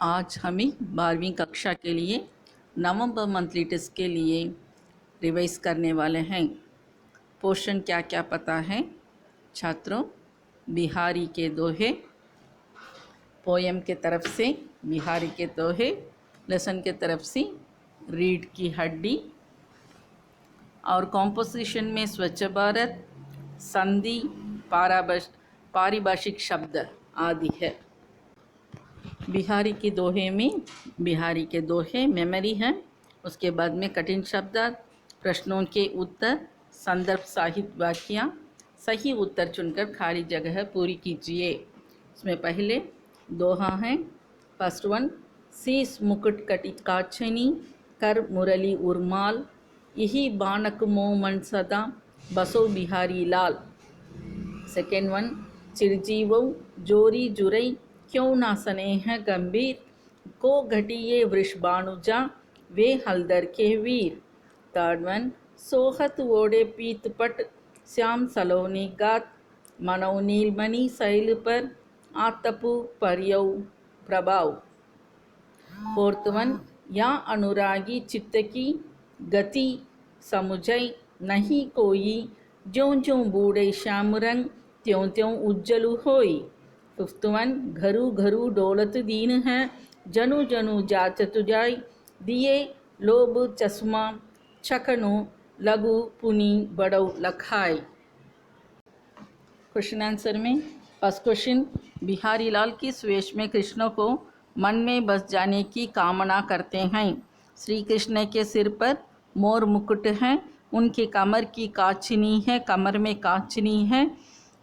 आज हमें 12वीं कक्षा के लिए नवंबर मंथली टेस्ट के लिए रिवाइज करने वाले हैं। पोर्शन क्या क्या पता है छात्रों? बिहारी के दोहे, पोयम के तरफ से बिहारी के दोहे, लेसन के तरफ से रीढ़ की हड्डी और कॉम्पोजिशन में स्वच्छ भारत, संधि, पारिभाषिक शब्द आदि है। बिहारी के दोहे मेमोरी है, उसके बाद में कठिन शब्द, प्रश्नों के उत्तर, संदर्भ साहित्य वाक्य, सही उत्तर चुनकर खाली जगह पूरी कीजिए। इसमें पहले दोहा है, फर्स्ट वन, शीस मुकुट कटि काचनी कर मुरली उर्माल यही बानक मोमन सदा बसो बिहारी लाल। सेकेंड वन, चिरजीवो जोरी जुरई क्यों ना स्नेह गंभीर को घटिये वृषभानुजा वे हलदर के वीर। थर्ड वन, सोहत ओढ़े पीतपट श्याम सलोनी गात मनौ नीलमणि शैल पर आतपु पर्यौ प्रभाव। फोर्थ वन, या अनुरागी चित्त की गति समुझई नहीं कोई ज्यों ज्यों बूढ़े श्याम रंग त्यों त्यों उज्जलु होई। फिफ्थ वन, घरू घरू डोलत दीन है जनु जनु जाचत जाय दिए लोभ चश्मा छकनो लघु पुनि बड़ौ लखाई। क्वेश्चन आंसर में फर्स्ट क्वेश्चन, बिहारी लाल किस वेश में कृष्ण को मन में बस जाने की कामना करते हैं? श्री कृष्ण के सिर पर मोर मुकुट है, उनके कमर की कांचनी है, कमर में कांचनी है,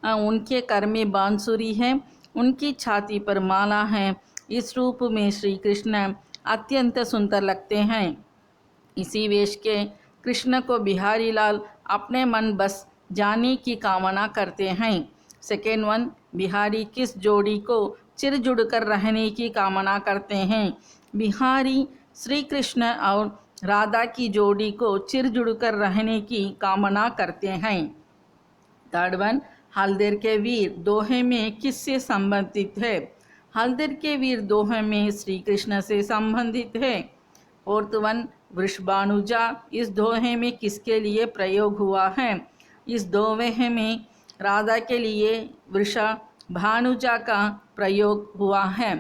उनके कर में बांसुरी है, उनकी छाती पर माला है। इस रूप में श्री कृष्ण अत्यंत सुंदर लगते हैं। इसी वेश के कृष्ण को बिहारी लाल अपने मन बस जाने की कामना करते हैं। सेकेंड वन, बिहारी किस जोड़ी को चिर जुड़ कर रहने की कामना करते हैं? बिहारी श्री कृष्ण और राधा की जोड़ी को चिर जुड़ कर रहने की कामना करते हैं। थर्ड वन, हलदर के वीर दोहे में किससे संबंधित है? हलदर के वीर दोहे में श्री कृष्ण से संबंधित है। फोर्थ वन, वृषभानुजा इस दोहे में किसके लिए प्रयोग हुआ है? इस दोहे में राधा के लिए वृषभानुजा का प्रयोग हुआ है।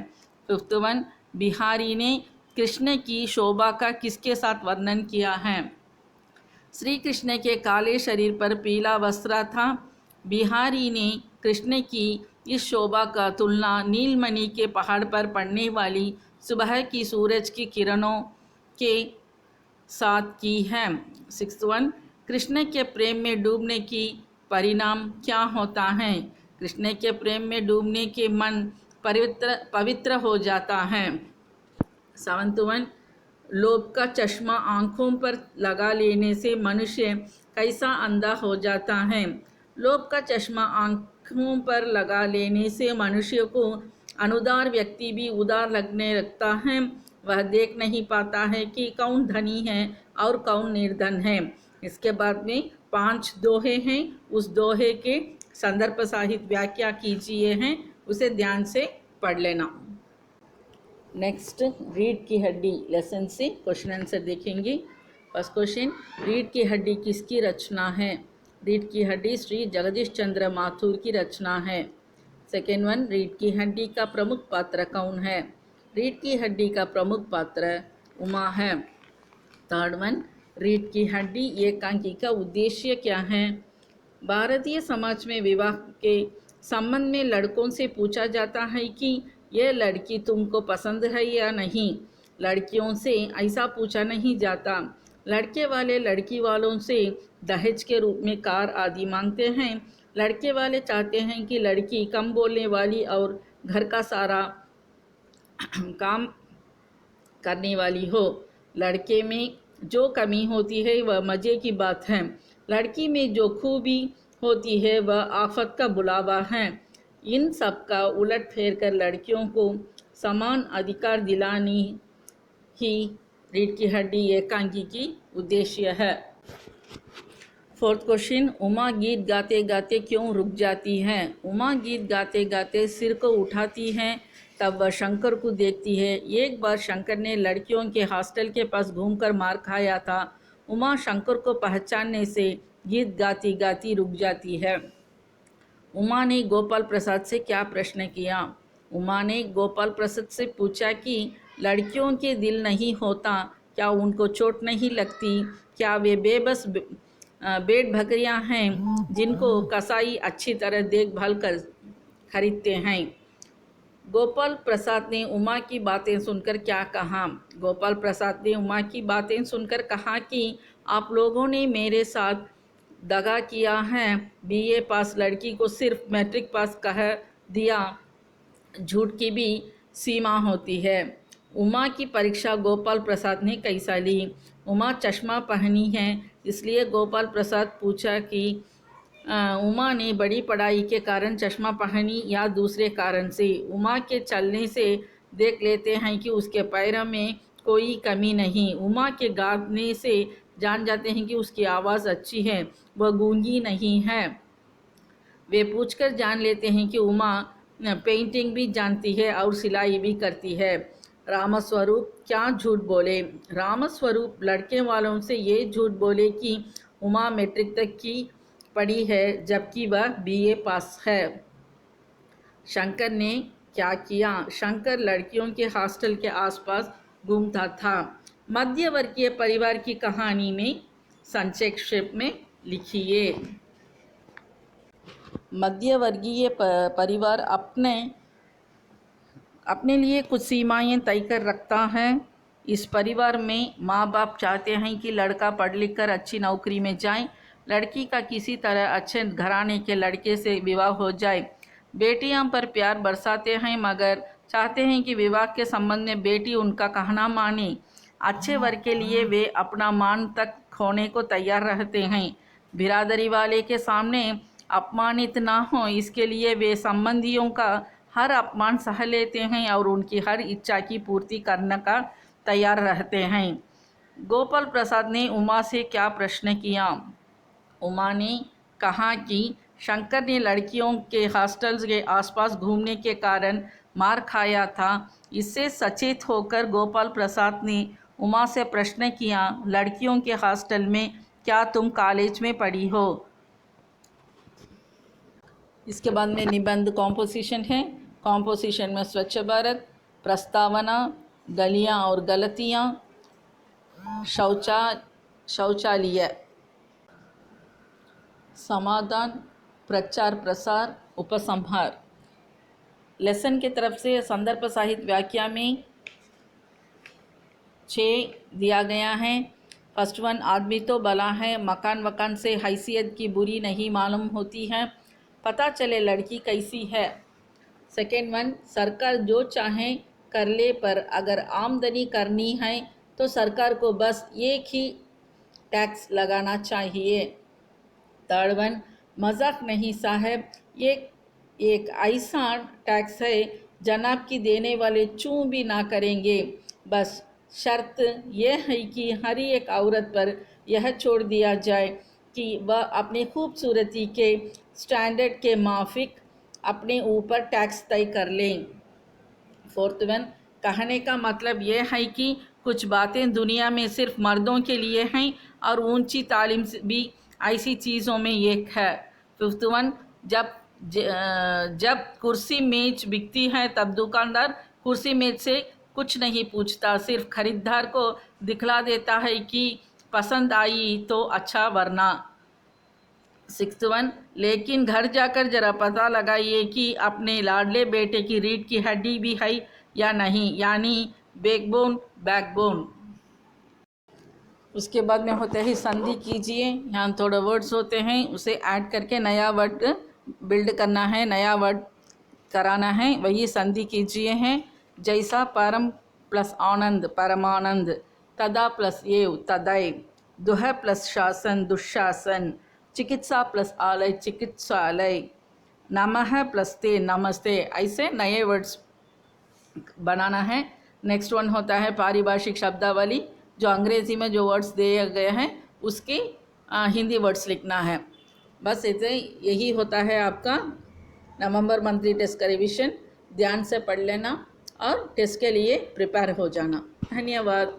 फिफ्थ वन, बिहारी ने कृष्ण की शोभा का किसके साथ वर्णन किया है? श्री कृष्ण के काले शरीर पर पीला वस्त्र था। बिहारी ने कृष्ण की इस शोभा का तुलना नीलमणि के पहाड़ पर पड़ने वाली सुबह की सूरज की किरणों के साथ की है। सिक्स्थ वन, कृष्ण के प्रेम में डूबने की परिणाम क्या होता है? कृष्ण के प्रेम में डूबने के मन पवित्र हो जाता है। सेवंथ वन, लोभ का चश्मा आँखों पर लगा लेने से मनुष्य कैसा अंधा हो जाता है? लोभ का चश्मा आँखों पर लगा लेने से मनुष्य को अनुदार व्यक्ति भी उदार लगने लगता है। वह देख नहीं पाता है कि कौन धनी है और कौन निर्धन है। इसके बाद में 5 दोहे हैं, उस दोहे के संदर्भ साहित्य व्याख्या कीजिए हैं, उसे ध्यान से पढ़ लेना। नेक्स्ट, रीढ़ की हड्डी लेसन से क्वेश्चन आंसर देखेंगे। फर्स्ट क्वेश्चन, रीढ़ की हड्डी किसकी रचना है? रीढ़ की हड्डी श्री जगदीश चंद्र माथुर की रचना है। सेकेंड वन, रीढ़ की हड्डी का प्रमुख पात्र कौन है? रीढ़ की हड्डी का प्रमुख पात्र उमा है। थर्ड वन, रीढ़ की हड्डी एकांकी का उद्देश्य क्या है? भारतीय समाज में विवाह के संबंध में लड़कों से पूछा जाता है कि यह लड़की तुमको पसंद है या नहीं। लड़कियों से ऐसा पूछा नहीं जाता। लड़के वाले लड़की वालों से दहेज के रूप में कार आदि मांगते हैं। लड़के वाले चाहते हैं कि लड़की कम बोलने वाली और घर का सारा काम करने वाली हो। लड़के में जो कमी होती है वह मज़े की बात है। लड़की में जो खूबी होती है वह आफत का बुलावा है। इन सब का उलट फेर कर लड़कियों को समान अधिकार दिलानी ही रीढ़ की हड्डी एकांकी की उद्देश्य है। फोर्थ क्वेश्चन, उमा गीत गाते गाते क्यों रुक जाती है? उमा गीत गाते गाते सिर को उठाती है तब वह शंकर को देखती है। एक बार शंकर ने लड़कियों के हॉस्टल के पास घूमकर मार खाया था। उमा शंकर को पहचानने से गीत गाती गाती रुक जाती है। उमा ने गोपाल प्रसाद से क्या प्रश्न किया? उमा ने गोपाल प्रसाद से पूछा कि लड़कियों के दिल नहीं होता, क्या उनको चोट नहीं लगती, क्या वे बेबस बेड बकरियां हैं जिनको कसाई अच्छी तरह देखभाल कर खरीदते हैं। गोपाल प्रसाद ने उमा की बातें सुनकर क्या कहा? गोपाल प्रसाद ने उमा की बातें सुनकर कहा कि आप लोगों ने मेरे साथ दगा किया है। बीए पास लड़की को सिर्फ मैट्रिक पास कह दिया, झूठ की भी सीमा होती है। उमा की परीक्षा गोपाल प्रसाद ने कैसा ली? उमा चश्मा पहनी है, इसलिए गोपाल प्रसाद पूछा कि उमा ने बड़ी पढ़ाई के कारण चश्मा पहनी या दूसरे कारण से? उमा के चलने से देख लेते हैं कि उसके पैरों में कोई कमी नहीं। उमा के गाने से जान जाते हैं कि उसकी आवाज़ अच्छी है, वह गूंगी नहीं है। वे पूछकर जान लेते हैं कि उमा पेंटिंग भी जानती है और सिलाई भी करती है। रामस्वरूप क्या झूठ बोले? रामस्वरूप लड़के वालों से ये झूठ बोले कि उमा मैट्रिक तक की पढ़ी है जबकि वह बीए पास है। शंकर ने क्या किया? शंकर लड़कियों के हॉस्टल के आसपास घूमता था। मध्यवर्गीय परिवार की कहानी में संक्षेप में लिखिए। मध्यवर्गीय परिवार अपने लिए कुछ सीमाएं तय कर रखता है। इस परिवार में माँ बाप चाहते हैं कि लड़का पढ़ लिख कर अच्छी नौकरी में जाए, लड़की का किसी तरह अच्छे घराने के लड़के से विवाह हो जाए। बेटियां पर प्यार बरसाते हैं मगर चाहते हैं कि विवाह के संबंध में बेटी उनका कहना माने। अच्छे वर के लिए वे अपना मान तक खोने को तैयार रहते हैं। बिरादरी वाले के सामने अपमानित ना हो, इसके लिए वे संबंधियों का हर अपमान सह लेते हैं और उनकी हर इच्छा की पूर्ति करने का तैयार रहते हैं। गोपाल प्रसाद ने उमा से क्या प्रश्न किया? उमा ने कहा कि शंकर ने लड़कियों के हॉस्टल्स के आसपास घूमने के कारण मार खाया था। इससे सचेत होकर गोपाल प्रसाद ने उमा से प्रश्न किया, लड़कियों के हॉस्टल में क्या तुम कॉलेज में पढ़ी हो? इसके बाद में निबंध कॉम्पोजिशन है। कॉम्पोजिशन में स्वच्छ भारत, प्रस्तावना, गलियां और गलतियां, शौचालय, समाधान, प्रचार प्रसार, उपसंहार। लेसन की तरफ से संदर्भ साहित्य व्याख्या में 6 दिया गया है। फर्स्ट वन, आदमी तो भला है, मकान वकान से हैसियत की बुरी नहीं मालूम होती है, पता चले लड़की कैसी है। सेकेंड वन, सरकार जो चाहे कर ले, पर अगर आमदनी करनी है तो सरकार को बस एक ही टैक्स लगाना चाहिए। थर्ड वन, मजाक नहीं साहब, ये एक ऐसा टैक्स है जनाब की देने वाले चूं भी ना करेंगे। बस शर्त यह है कि हर एक औरत पर यह छोड़ दिया जाए कि वह अपनी खूबसूरती के स्टैंडर्ड के माफिक अपने ऊपर टैक्स तय कर लें। फोर्थ वन, कहने का मतलब यह है कि कुछ बातें दुनिया में सिर्फ मर्दों के लिए हैं और ऊंची तालीम भी ऐसी चीज़ों में एक है। फिफ्थ वन, जब कुर्सी मेज बिकती है तब दुकानदार कुर्सी मेज से कुछ नहीं पूछता, सिर्फ खरीदार को दिखला देता है कि पसंद आई तो अच्छा वरना। सिक्स्थ वन, लेकिन घर जाकर जरा पता लगाइए कि अपने लाडले बेटे की रीढ़ की हड्डी भी है या नहीं, यानी बैकबोन। उसके बाद में होता है संधि कीजिए। यहाँ थोड़े वर्ड्स होते हैं, उसे ऐड करके नया वर्ड बिल्ड करना है, नया वर्ड कराना है, वही संधि कीजिए हैं। जैसा परम प्लस आनंद परमानंद, तदा प्लस एव तदय, दुह प्लस शासन दुशासन, चिकित्सा प्लस आलय चिकित्सालय, नमः प्लस ते नमस्ते। ऐसे नए वर्ड्स बनाना है। नेक्स्ट वन होता है पारिभाषिक शब्दावली, जो अंग्रेज़ी में जो वर्ड्स दिए गए हैं उसके हिंदी वर्ड्स लिखना है। बस ऐसे यही होता है आपका नवंबर मंथली टेस्ट का रिविज़न। ध्यान से पढ़ लेना और टेस्ट के लिए प्रिपेयर हो जाना। धन्यवाद।